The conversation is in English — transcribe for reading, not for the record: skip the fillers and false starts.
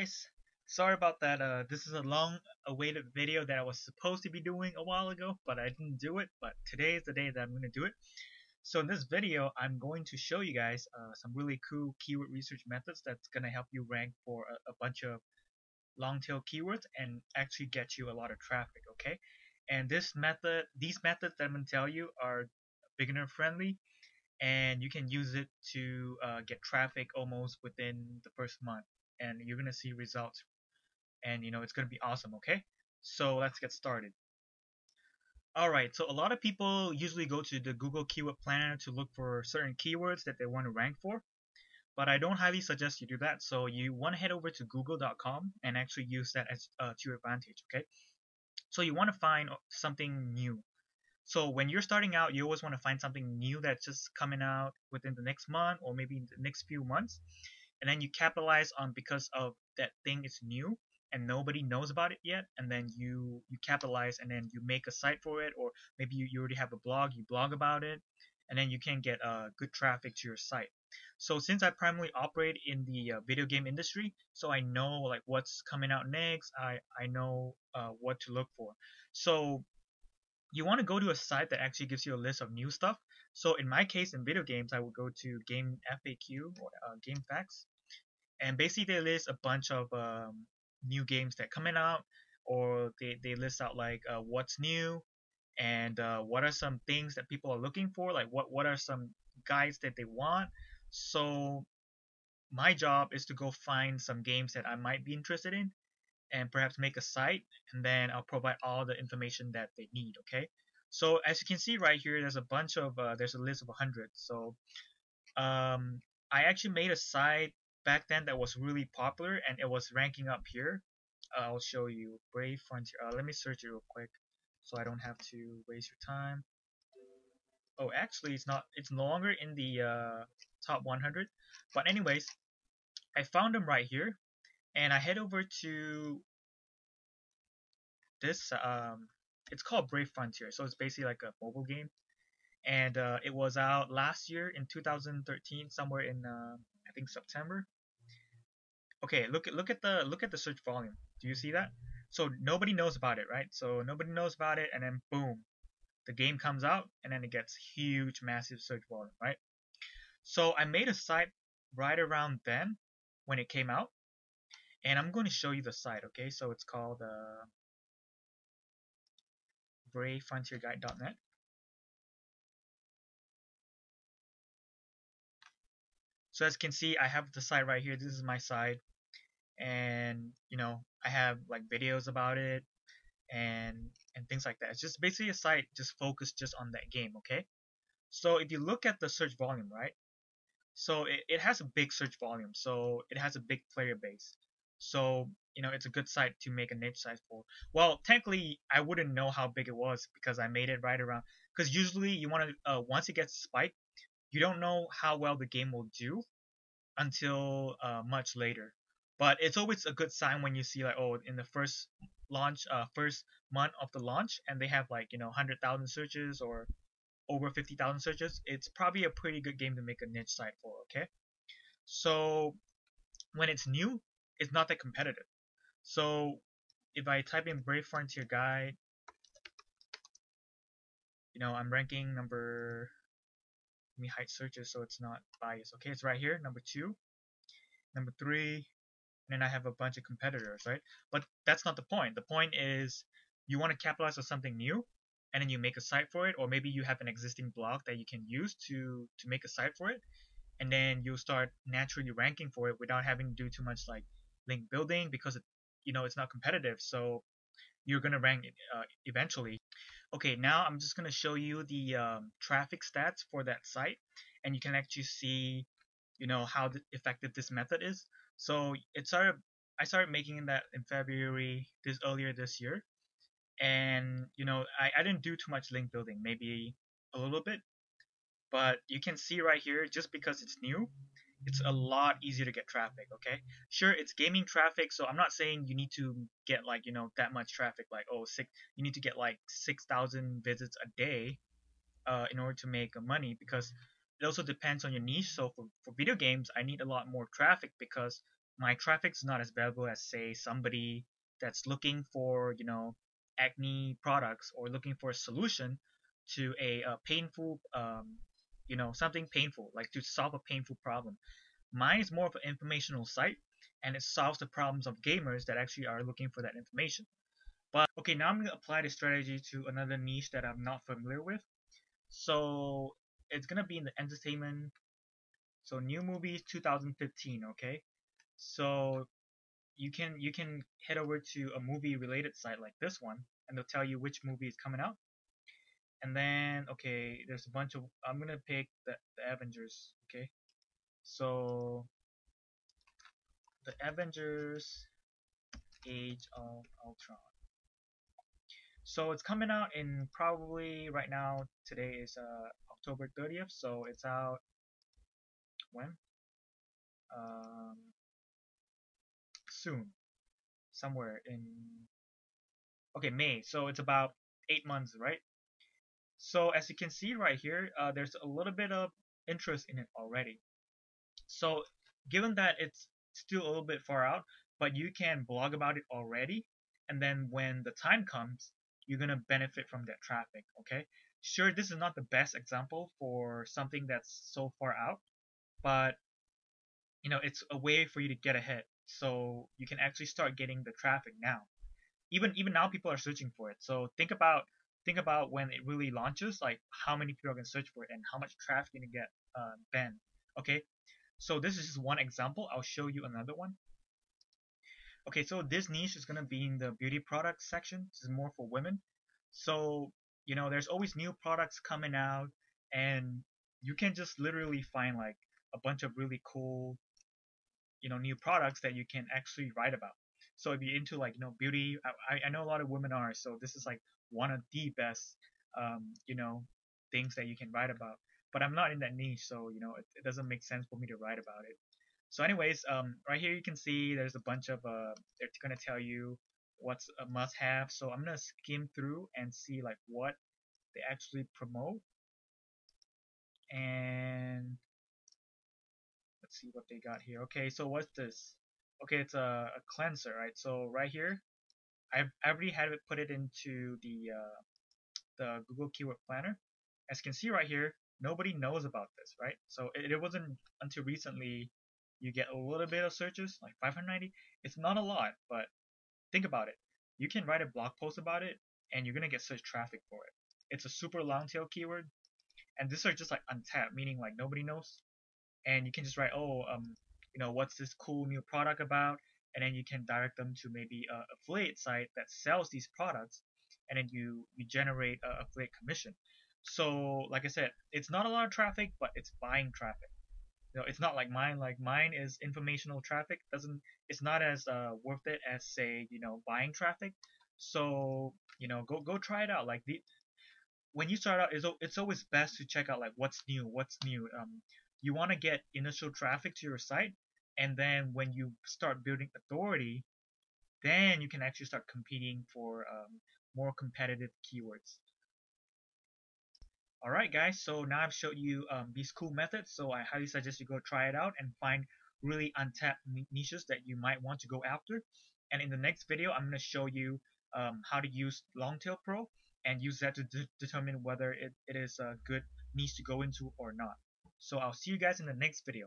guys, sorry about that. This is a long awaited video that I was supposed to be doing a while ago, but I didn't do it. But today is the day that I'm going to do it. So in this video, I'm going to show you guys some really cool keyword research methods that's going to help you rank for a bunch of long tail keywords and actually get you a lot of traffic, okay? And these methods that I'm going to tell you are beginner friendly, and you can use it to get traffic almost within the first month, and you're gonna see results, and it's gonna be awesome. Okay, so let's get started. All right, so a lot of people usually go to the Google Keyword Planner to look for certain keywords that they want to rank for, but I don't highly suggest you do that. So you want to head over to google.com and actually use that as to your advantage. Okay, so you want to find something new. So when you're starting out, you always want to find something new that's just coming out within the next month or maybe the next few months, and then you capitalize on because of that thing is new and nobody knows about it yet, and then you capitalize and then you make a site for it, or maybe you already have a blog, you blog about it, and then you can get good traffic to your site. So since I primarily operate in the video game industry, so I know like what's coming out next. I know what to look for. So you want to go to a site that actually gives you a list of new stuff. So in my case, in video games, I would go to Game FAQ or Game Facts, and basically they list a bunch of new games that coming out, or they list out like what's new, and what are some things that people are looking for, like what are some guides that they want. So my job is to go find some games that I might be interested in and perhaps make a site, and then I'll provide all the information that they need. Okay, so as you can see right here, there's a bunch of there's a list of 100. So I actually made a site back then that was really popular and it was ranking up here. I'll show you Brave Frontier. Let me search it real quick so I don't have to waste your time. Oh, actually it's no longer in the top 100, but anyways, I found them right here, and I head over to this. It's called Brave Frontier, so it's basically like a mobile game, and it was out last year in 2013, somewhere in I think September. Okay, look at the search volume. Do you see that? So nobody knows about it, right? So nobody knows about it, and then boom, the game comes out, and then it gets huge, massive search volume, right? So I made a site right around then when it came out, and I'm going to show you the site. Okay, so it's called bravefrontierguide.net. So as you can see, I have the site right here. This is my site, and I have like videos about it and things like that. It's just basically a site just focused just on that game. Okay, so if you look at the search volume, right? So it has a big search volume, so it has a big player base. So it's a good site to make a niche site for. Well, technically I wouldn't know how big it was because I made it right around, because usually you want to once it gets spiked, you don't know how well the game will do until much later. But it's always a good sign when you see like, oh, in the first month of the launch, and they have like 100,000 searches or over 50,000 searches. It's probably a pretty good game to make a niche site for. Okay, so when it's new, it's not that competitive. So if I type in Brave Frontier Guide, I'm ranking number. Let me hide searches so it's not biased. Okay, it's right here, number 2, number 3, and then I have a bunch of competitors, right? But that's not the point. The point is you want to capitalize on something new, and then you make a site for it, or maybe you have an existing blog that you can use to make a site for it, and then you'll start naturally ranking for it without having to do too much like link building, because it's not competitive, so you're gonna rank eventually. Okay, now I'm just gonna show you the traffic stats for that site, and you can actually see how effective this method is. So I started making that in February earlier this year, and I didn't do too much link building, maybe a little bit, but you can see right here, just because it's new, it's a lot easier to get traffic. Okay, sure, it's gaming traffic, so I'm not saying you need to get like that much traffic, like you need to get like 6,000 visits a day in order to make money, because it also depends on your niche. So for video games, I need a lot more traffic because my traffic's not as valuable as, say, somebody that's looking for, acne products, or looking for a solution to a painful, something painful, like to solve a painful problem. Mine is more of an informational site, and it solves the problems of gamers that actually are looking for that information. But okay, now I'm going to apply the strategy to another niche that I'm not familiar with. So it's going to be in the entertainment. So new movies 2015, okay? So you can head over to a movie related site like this one, and they'll tell you which movie is coming out. And then, okay, there's a bunch of, I'm gonna pick the Avengers, okay? So the Avengers Age of Ultron. So it's coming out in, probably right now, today is October 30th, so it's out when? Um, Soon, somewhere in, okay, May. So it's about 8 months, right? So as you can see right here, there's a little bit of interest in it already. So given that it's still a little bit far out, but you can blog about it already, and then when the time comes, you're gonna benefit from that traffic. Okay. Sure, this is not the best example for something that's so far out, but it's a way for you to get ahead. So you can actually start getting the traffic now. Even now, people are searching for it. So think about when it really launches, like how many people are gonna search for it and how much traffic you're gonna get then. Okay, so this is just one example. I'll show you another one. Okay, so this niche is gonna be in the beauty products section. This is more for women. So there's always new products coming out, and you can just literally find like a bunch of really cool new products that you can actually write about. So if you're into like beauty, I know a lot of women are, so this is like one of the best things that you can write about. But I'm not in that niche, so it doesn't make sense for me to write about it. So anyways, right here you can see there's a bunch of they're gonna tell you what's a must have. So I'm gonna skim through and see like what they actually promote, and let's see what they got here. Okay, so what's this? Okay, it's a cleanser, right? So right here, I already had it put it into the Google Keyword Planner. As you can see right here, nobody knows about this, right? So it wasn't until recently you get a little bit of searches, like 590. It's not a lot, but think about it. You can write a blog post about it, and you're gonna get search traffic for it. It's a super long tail keyword, and these are just like untapped, meaning like nobody knows. And you can just write, oh, what's this cool new product about, and then you can direct them to maybe a affiliate site that sells these products, and then you generate a affiliate commission. So like I said, it's not a lot of traffic, but it's buying traffic. It's not like mine. Like mine is informational traffic. Doesn't It's not as worth it as, say, buying traffic. So go try it out. Like when you start out, it's always best to check out like what's new. You want to get initial traffic to your site, and then when you start building authority, then you can actually start competing for more competitive keywords. Alright guys, so now I've showed you these cool methods, so I highly suggest you go try it out and find really untapped niches that you might want to go after. And in the next video, I'm going to show you how to use Longtail Pro and use that to determine whether it is a good niche to go into or not. So I'll see you guys in the next video.